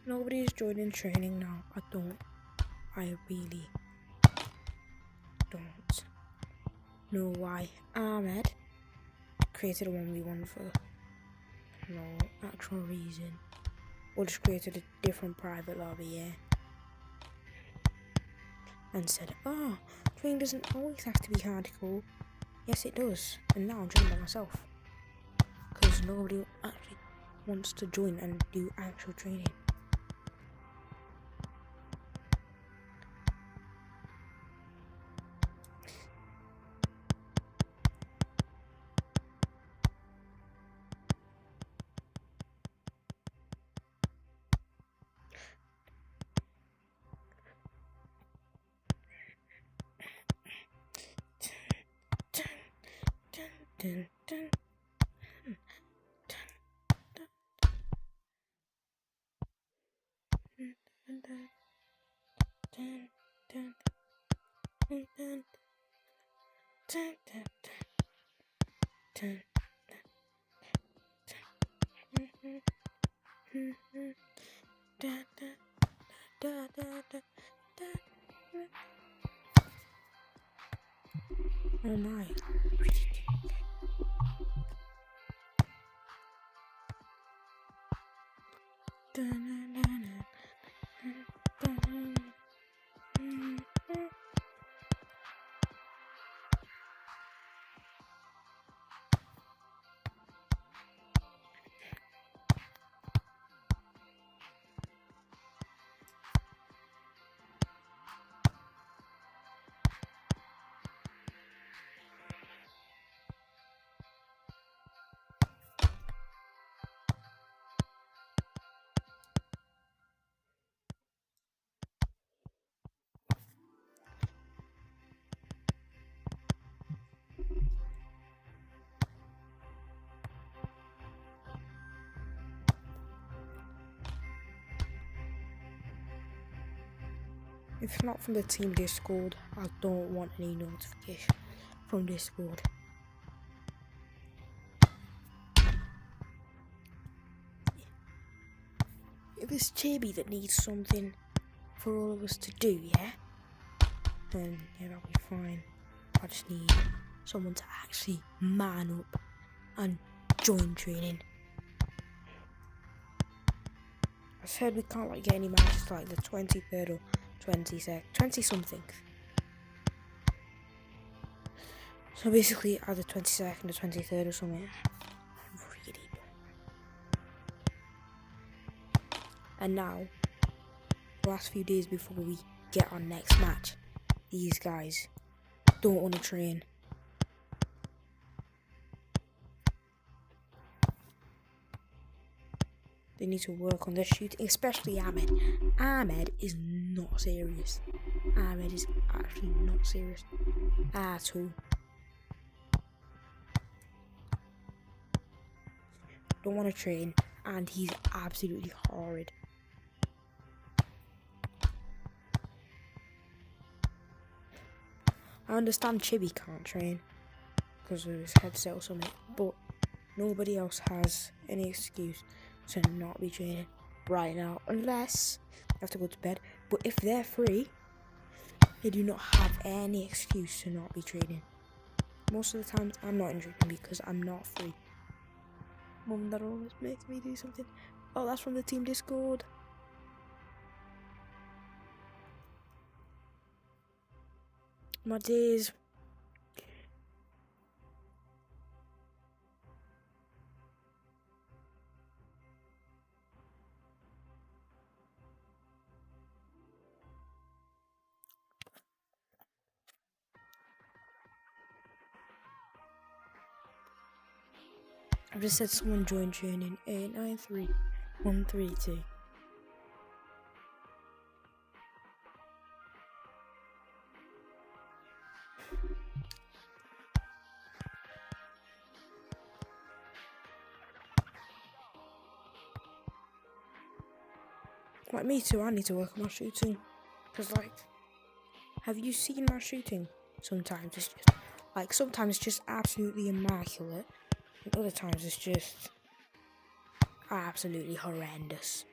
Nobody's joining training now. I really don't know why Ahmed created a 1v1 for no actual reason. Or just created a different private lobby, yeah. And said, oh, training doesn't always have to be hardcore. Yes, it does. And now I'm joining by myself. Because nobody actually wants to join and do actual training. Dun, dun. Oh my. If it's not from the team Discord, I don't want any notification from Discord. If it's Chibi that needs something for all of us to do, yeah? Then yeah, that'll be fine. I just need someone to actually man up and join training. I said we can't get any matches like the 23rd or 20 something. So basically either 22nd or 23rd or something. I really don't. And now, the last few days before we get our next match, these guys don't want to train. They need to work on their shooting, especially Ahmed. Ahmed is not serious. Ahmed is actually not serious at all. Don't want to train, and he's absolutely horrid. I understand Chibi can't train because of his headset or something, but nobody else has any excuse to not be training right now, unless they have to go to bed. But if they're free, they do not have any excuse to not be training. Most of the times I'm not in training because I'm not free. Mum, that always makes me do something. Oh, that's from the team Discord. My days. I've just said someone join training 893132. Like me too, I need to work on my shooting. Cause have you seen my shooting? Sometimes it's just absolutely immaculate. And other times it's just absolutely horrendous.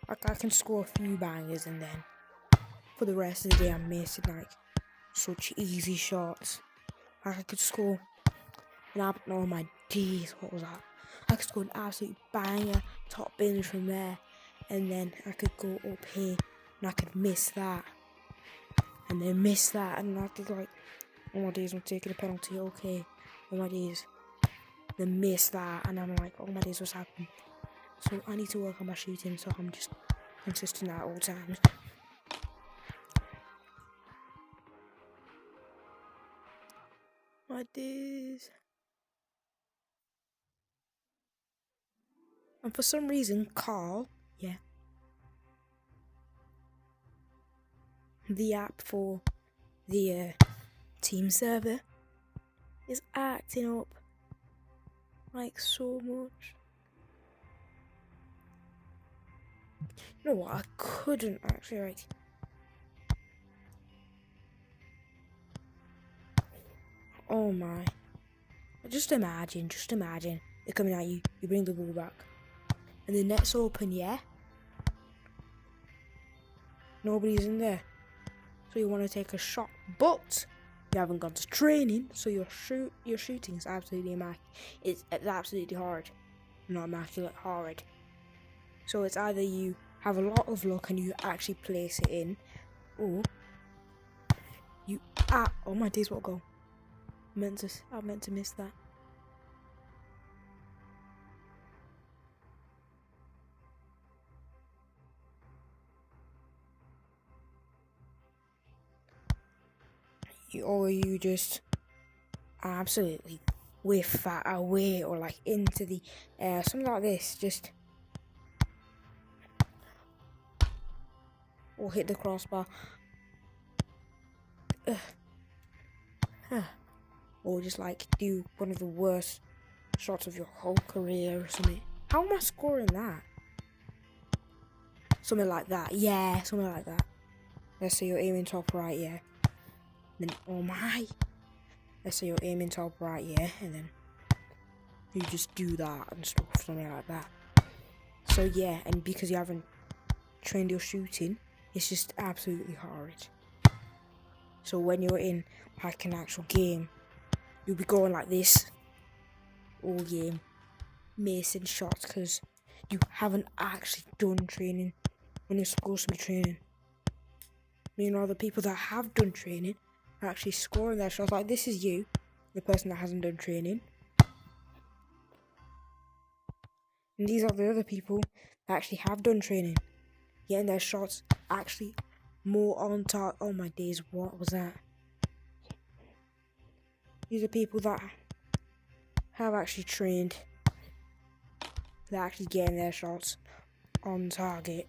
Like I can score a few bangers and then for the rest of the day I'm missing like such easy shots. Like I could score oh my days, what was that? I could score an absolute banger, top bins from there, and then I could go up here and I could miss that, and then miss that, and I could like, oh my days, I'm taking a penalty, okay, oh my days, then miss that, and I'm like, oh my days, what's happening? So I need to work on my shooting, so I'm just consistent at all times. My days. And for some reason, Carl, the app for the team server, is acting up like so much. You know what? I couldn't actually like. Oh my! Just imagine. They're coming at you. You bring the ball back, and the net's open. Yeah. Nobody's in there, so you want to take a shot, but you haven't gone to training, so your shooting is absolutely immaculate. It's absolutely hard, not immaculate, hard. So it's either you have a lot of luck and you actually place it in, or you oh my days, what goal! I meant to miss that. Or you just absolutely whiff that away, or like into the air, something like this, just or hit the crossbar, or just like do one of the worst shots of your whole career or something. How am I scoring that? Something like that, yeah, something like that. Let's say you're aiming top right, yeah. Then oh my, let's say you're aiming top right, yeah, and then you just do that and stuff, something like that. So yeah, and because you haven't trained your shooting, it's just absolutely hard. So when you're in like an actual game, you'll be going like this all game, missing shots because you haven't actually done training when you're supposed to be training. Meanwhile, the people that have done training are actually scoring their shots. Like this is you, the person that hasn't done training. And these are the other people that actually have done training, getting their shots actually more on target. Oh my days, what was that? These are people that have actually trained. They're actually getting their shots on target.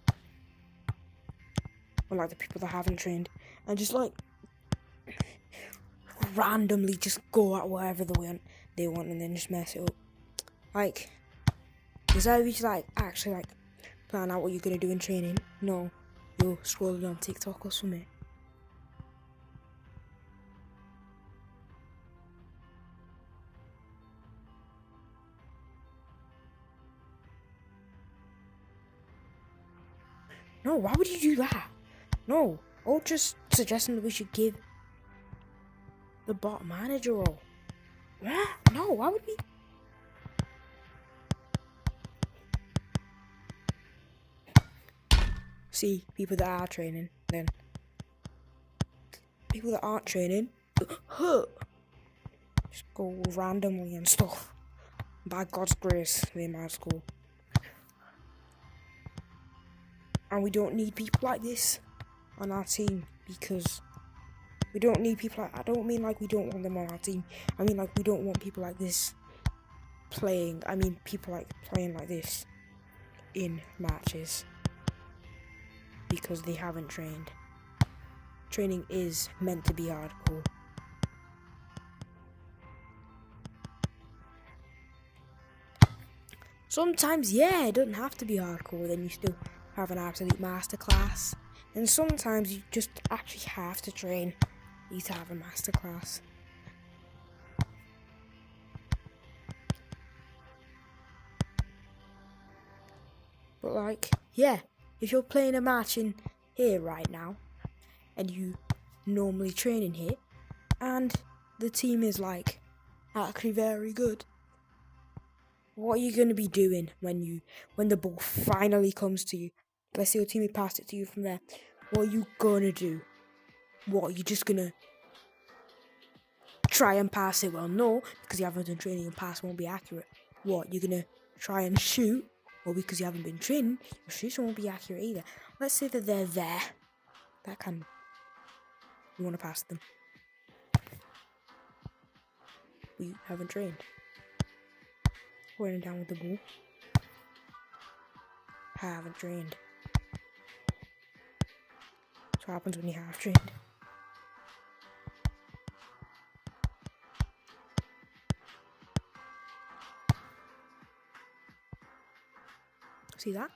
Unlike the people that haven't trained and just like randomly just go at whatever they want and then just mess it up. Like, deserve you to like actually like plan out what you're gonna do in training. No, you're scrolling on TikTok or something. No, why would you do that? No, or just suggesting that we should give the bot manager role. What? No, why would we? See, people that are training, then people that aren't training, just go randomly and stuff. By God's grace, they might score. And we don't need people like this on our team, because we don't need people like, I don't mean like we don't want them on our team. I mean like we don't want people like this playing. I mean people like playing like this in matches, because they haven't trained. Training is meant to be hardcore. Sometimes, yeah, it doesn't have to be hardcore, then you still have an absolute masterclass. And sometimes you just actually have to train. You need to have a masterclass. But like, yeah, if you're playing a match in here right now, and you normally train in here, and the team is like actually very good, what are you going to be doing when the ball finally comes to you? Let's say your teammate passed it to you from there. What are you going to do? What, are you just going to try and pass it? Well, no, because you haven't done training, your pass won't be accurate. What, you're going to try and shoot? Well, because you haven't been training, your shoots won't be accurate either. Let's say that they're there. You want to pass them. We haven't trained. Running down with the ball. Haven't trained. That's what happens when you have trained. See that?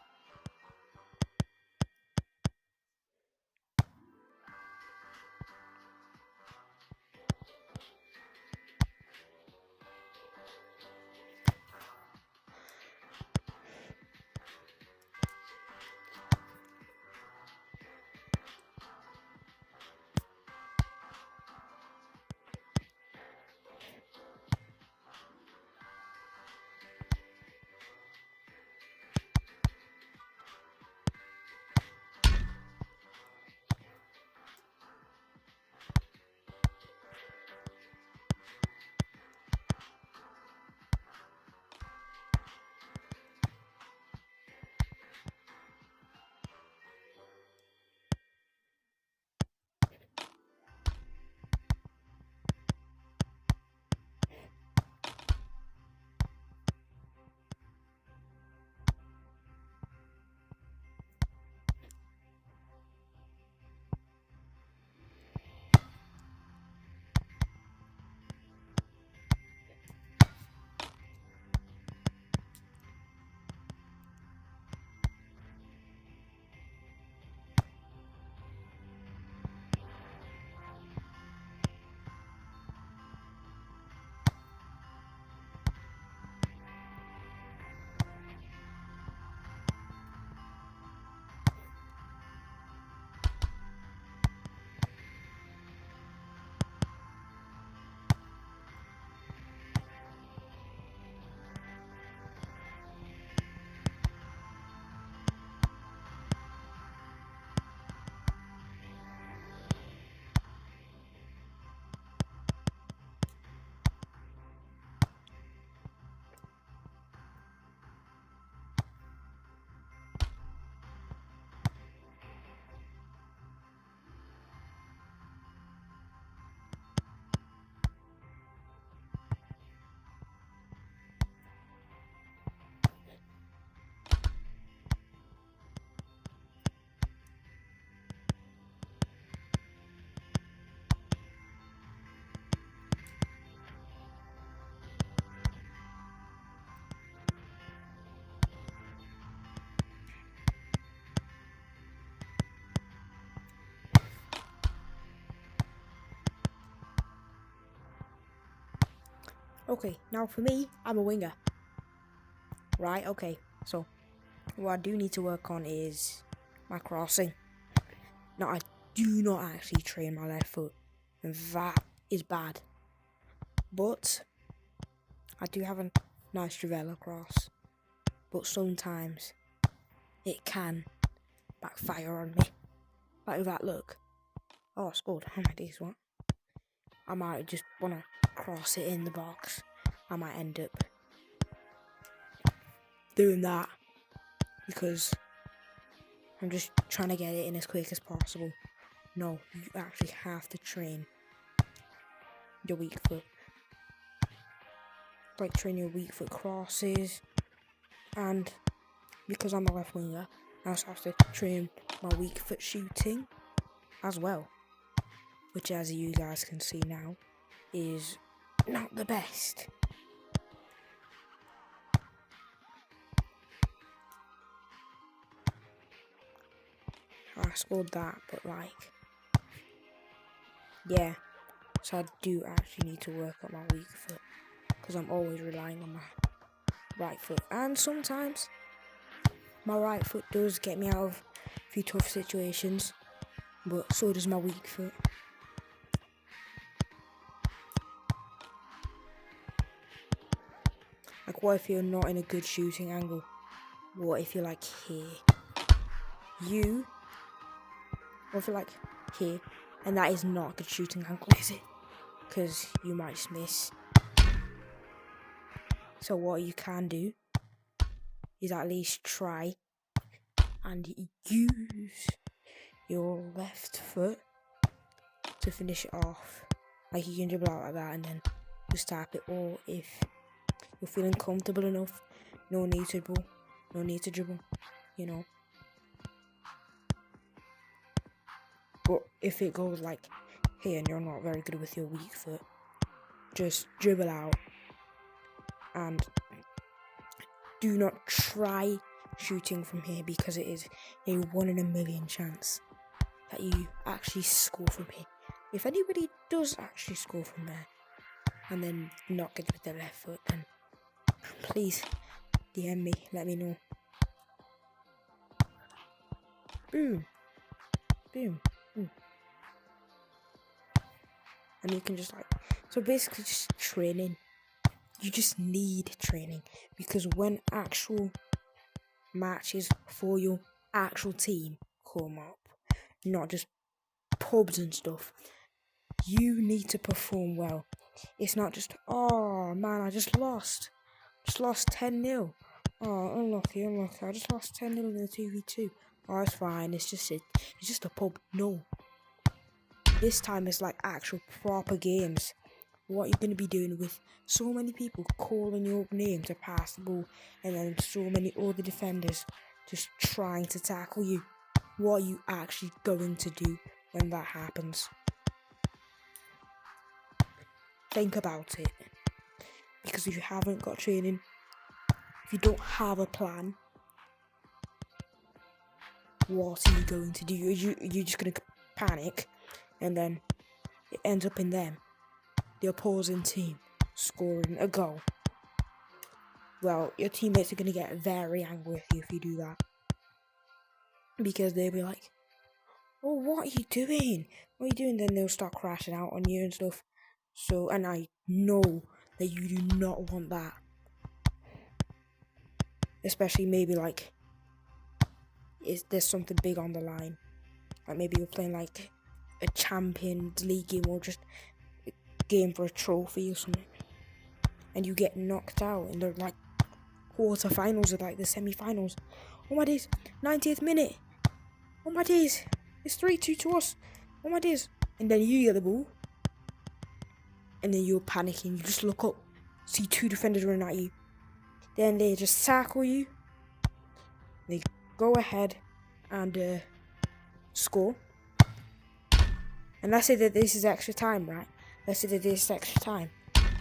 Okay, now for me, I'm a winger. Right, okay. So, what I do need to work on is my crossing. Now, I do not actually train my left foot, and that is bad. But, I do have a nice Trivela cross. But sometimes, it can backfire on me. Like that, look. Oh, I scored. Oh my days, what? I might just want to cross it in the box. I might end up doing that because I'm just trying to get it in as quick as possible. No, you actually have to train your weak foot. Like train your weak foot crosses, and because I'm a left winger, I also have to train my weak foot shooting as well, which as you guys can see now is not the best. I scored that, but like, yeah, so I do actually need to work on my weak foot because I'm always relying on my right foot, and sometimes my right foot does get me out of few tough situations, but so does my weak foot. Like, what if you're not in a good shooting angle? What if you're like here? What if you're like here? And that is not a good shooting angle, is it? Because you might just miss. So what you can do is at least try and use your left foot to finish it off. Like, you can dribble out like that and then just tap it. Or if you're feeling comfortable enough, no need to dribble, you know. But if it goes like here and you're not very good with your weak foot, just dribble out and do not try shooting from here, because it is a 1 in a million chance that you actually score from here. If anybody does actually score from there and then not good with their left foot, then please DM me, let me know. Boom. Boom. Boom. And you can just so basically just training. You just need training, because when actual matches for your actual team come up, not just pubs and stuff, you need to perform well. It's not just, oh man, I just lost 10-0. Oh, unlucky, I just lost 10-0 in the 2v2. Oh, it's fine, it's just a pub. No. This time it's like actual proper games. What you're going to be doing with so many people calling your name to pass the ball, and then so many other defenders just trying to tackle you. What are you actually going to do when that happens? Think about it. Because if you haven't got training, if you don't have a plan, what are you going to do? You're just going to panic, and then it ends up in them, the opposing team, scoring a goal. Well, your teammates are going to get very angry with you if you do that. Because they'll be like, oh, what are you doing? What are you doing? Then they'll start crashing out on you and stuff. So, and I know that you do not want that. Especially maybe there's something big on the line. Like maybe you're playing like a Champions League game, or just a game for a trophy or something, and you get knocked out in the quarterfinals or the semi-finals. Oh my days, 90th minute. Oh my days, it's 3-2 to us. Oh my days. And then you get the ball, and then you're panicking. You just look up, see 2 defenders running at you. Then they just tackle you. They go ahead and score. And let's say that this is extra time, right? Let's say that this is extra time.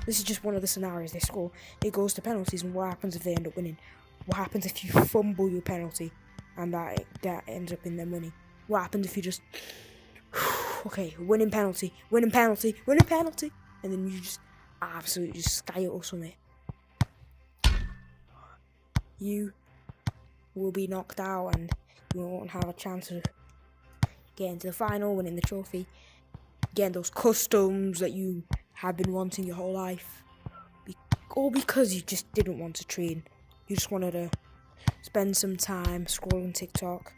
This is just one of the scenarios. They score, it goes to penalties, and what happens if they end up winning? What happens if you fumble your penalty and that ends up in them winning? What happens if you just okay, winning penalty, and then you just absolutely just sky it or something? You will be knocked out, and you won't have a chance of getting to the final, winning the trophy, getting those customs that you have been wanting your whole life, all because you just didn't want to train. You just wanted to spend some time scrolling TikTok,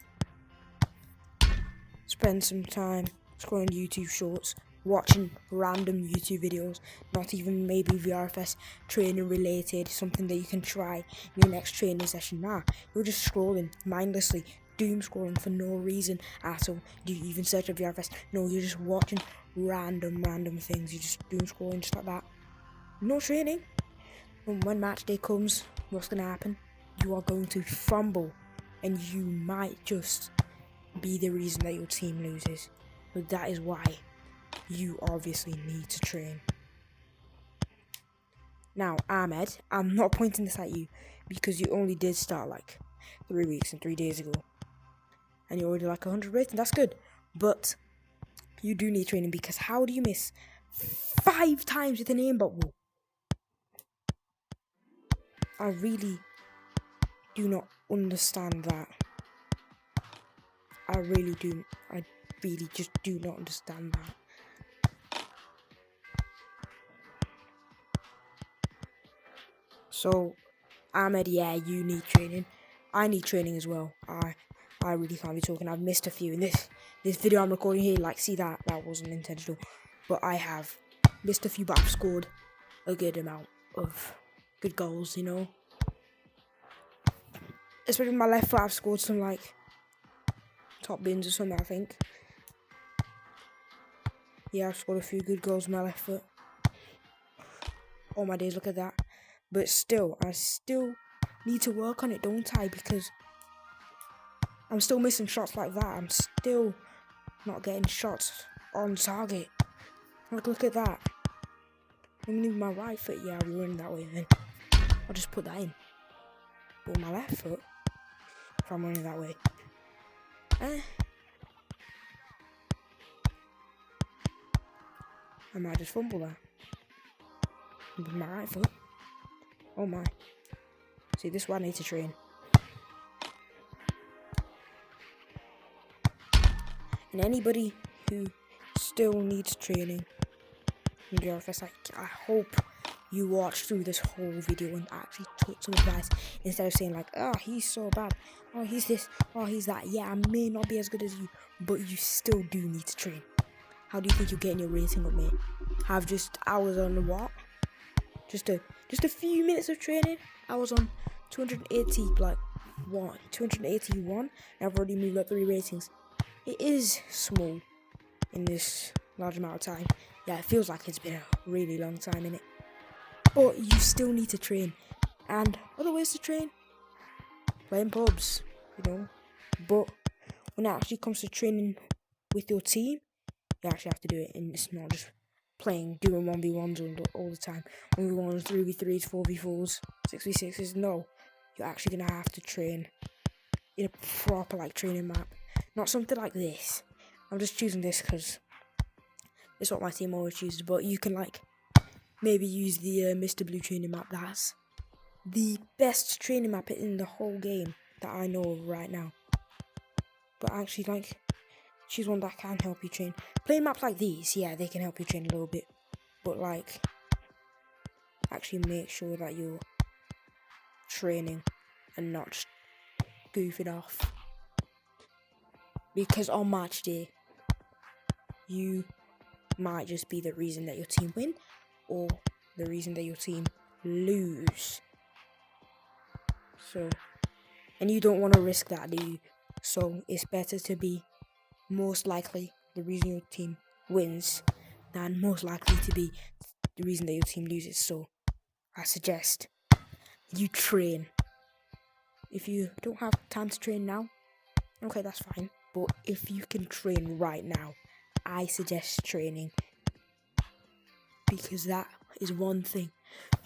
spend some time scrolling YouTube shorts, watching random YouTube videos, not even maybe VRFS training related, something that you can try in your next training session. Nah, you're just scrolling mindlessly, doom scrolling for no reason at all. Do you even search up VRFS? No, you're just watching random things. You're just doom scrolling just like that. No training. And when match day comes, what's going to happen? You are going to fumble, and you might just be the reason that your team loses. But that is why you obviously need to train. Now, Ahmed, I'm not pointing this at you, because you only did start 3 weeks and 3 days ago, and you're already 100 rating. That's good, but you do need training, because how do you miss 5 times with an aimbot wall? I really do not understand that. I really just do not understand that. So, Ahmed, yeah, you need training. I need training as well. I really can't be talking. I've missed a few in this video I'm recording here. Like, see that wasn't intentional, but I have missed a few. But I've scored a good amount of good goals. You know, especially with my left foot, I've scored some like top bins or something. I think. Yeah, I've scored a few good goals with my left foot. Oh my days, look at that. But still, I still need to work on it, don't I? Because I'm still missing shots like that. I'm still not getting shots on target. Like, look at that. I'm leaving my right foot. Yeah, I'll be running that way then. I'll just put that in. But with my left foot, if I'm running that way, I might just fumble that. With my right foot. Oh my. See, this is what I need to train. And anybody who still needs training in the office, I hope you watch through this whole video and actually took some advice instead of saying like, oh, he's so bad, oh, he's this, oh, he's that. Yeah, I may not be as good as you, but you still do need to train. How do you think you're getting your rating up, mate? I was on what? Just a few minutes of training. I was on 281. And I've already moved up 3 ratings. It is small in this large amount of time. Yeah, it feels like it's been a really long time, innit? But you still need to train. And other ways to train, playing pubs, you know. But when it actually comes to training with your team, you actually have to do it. And it's not just doing 1v1s all the time. 1v1s, 3v3s, 4v4s, 6v6s. No, you're actually going to have to train in a proper like training map. Not something like this. I'm just choosing this because it's what my team always chooses. But you can like maybe use the Mr. Blue training map. That's the best training map in the whole game that I know of right now. But actually, like, choose one that can help you train. Playing maps like these, yeah, they can help you train a little bit. But like, actually make sure that you're training and not just goofing off. Because on match day, you might just be the reason that your team win or the reason that your team lose. So, and you don't want to risk that, do you? So it's better to be most likely the reason your team wins than most likely to be the reason that your team loses. So I suggest you train. If you don't have time to train now, okay, that's fine. But if you can train right now, I suggest training. Because that is one thing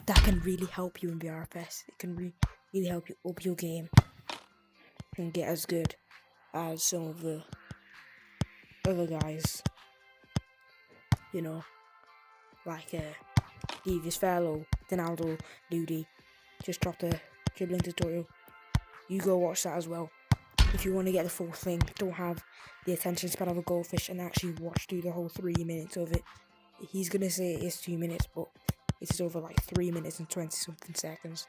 that can really help you in VRFS. It can really help you up your game and get as good as some of the other guys. You know, like Davis Fellow, Donaldo, Ludi. Just dropped a dribbling tutorial. You go watch that as well. If you want to get the full thing, don't have the attention span of a goldfish and actually watch through the whole 3 minutes of it. He's gonna say it's 2 minutes, but it's over like 3 minutes and 20 something seconds.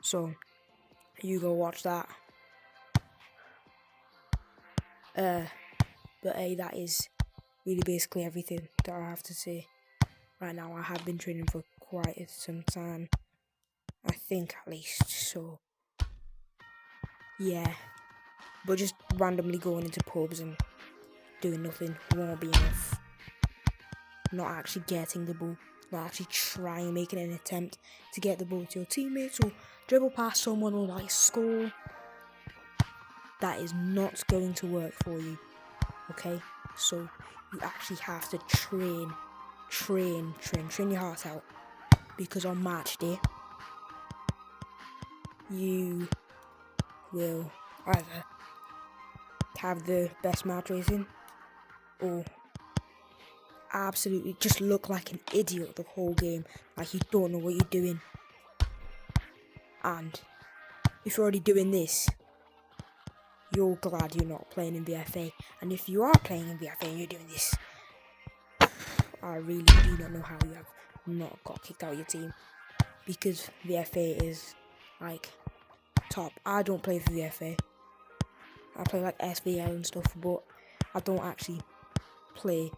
So you go watch that. But hey, that is really basically everything that I have to say right now. I have been training for quite some time, I think at least. So yeah. But just randomly going into pubs and doing nothing won't be enough. Not actually getting the ball, not actually trying, making an attempt to get the ball to your teammates or dribble past someone or like score. That is not going to work for you, okay? So you actually have to train your heart out. Because on match day, you will either have the best match racing or absolutely just look like an idiot the whole game, like you don't know what you're doing. And if you're already doing this, you're glad you're not playing in VFA. And if you are playing in VFA and you're doing this, I really do not know how you have not got kicked out of your team. Because VFA is like top. I don't play for VFA. I play like SVL and stuff, but I don't actually play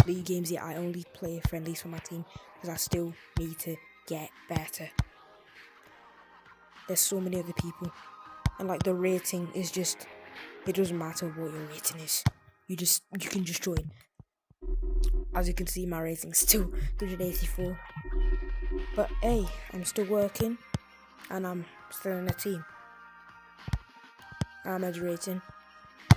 league games yet. I only play friendlies for my team because I still need to get better. There's so many other people, and like the rating is just, it doesn't matter what your rating is. You can just join. As you can see, my rating's still 284. But hey, I'm still working, and I'm still in a team. I'm edge rating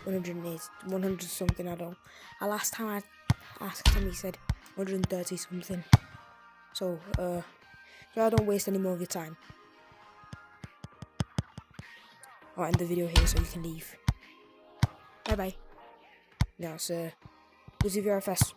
108, 100 something. I don't. Last time I asked him, he said 130 something. So I don't waste any more of your time. I'll end the video here so you can leave. Bye bye. Now, sir. This is VRFS.